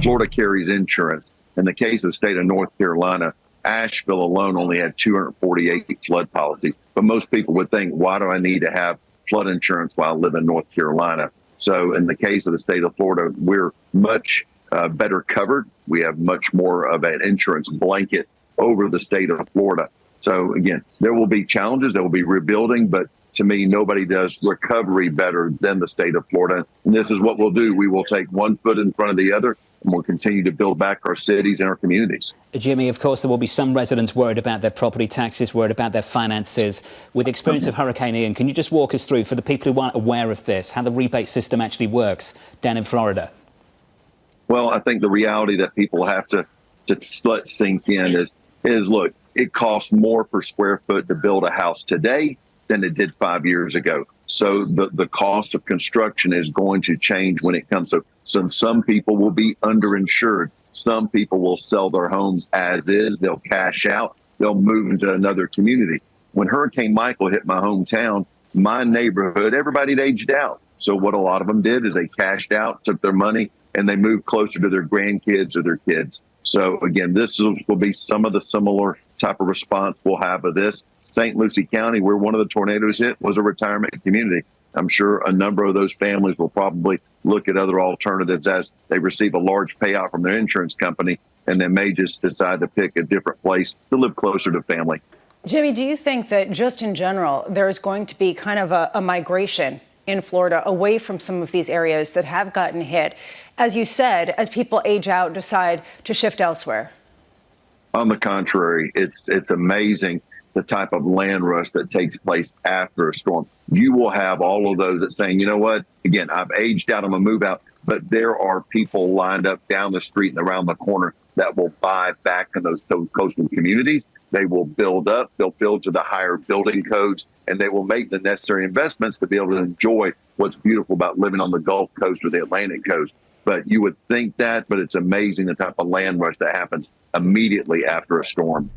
Florida carries insurance. In the case of the state of North Carolina, Asheville alone only had 248 flood policies. But most people would think, why do I need to have flood insurance while I live in North Carolina? So in the case of the state of Florida, we're much better covered. We have much more of an insurance blanket over the state of Florida. So again, there will be challenges, there will be rebuilding, but to me, nobody does recovery better than the state of Florida. And this is what we'll do. We will take one foot in front of the other, and we'll continue to build back our cities and our communities. Jimmy, of course, there will be some residents worried about their property taxes, worried about their finances. With the experience of Hurricane Ian, can you just walk us through, for the people who aren't aware of this, how the rebate system actually works down in Florida? Well, I think the reality that people have to let sink in is look, it costs more per square foot to build a house today than it did 5 years ago. So the cost of construction is going to change when it comes. So some people will be underinsured. Some people will sell their homes as is. They'll cash out. They'll move into another community. When Hurricane Michael hit my hometown, my neighborhood, everybody had aged out. So what a lot of them did is they cashed out, took their money, and they moved closer to their grandkids or their kids. So again, this will be some of the similar type of response we'll have of this. St. Lucie County, where one of the tornadoes hit, was a retirement community. I'm sure a number of those families will probably look at other alternatives as they receive a large payout from their insurance company, and they may just decide to pick a different place to live closer to family. Jimmy, do you think that just in general, there is going to be kind of a migration in Florida away from some of these areas that have gotten hit, as you said, as people age out, decide to shift elsewhere? On the contrary, it's amazing the type of land rush that takes place after a storm. You will have all of those that saying, you know what, again, I've aged out, I'm gonna move out, but there are people lined up down the street and around the corner that will buy back in those coastal communities. They will build up, they'll build to the higher building codes, and they will make the necessary investments to be able to enjoy what's beautiful about living on the Gulf Coast or the Atlantic coast. But you would think that, but it's amazing the type of land rush that happens immediately after a storm.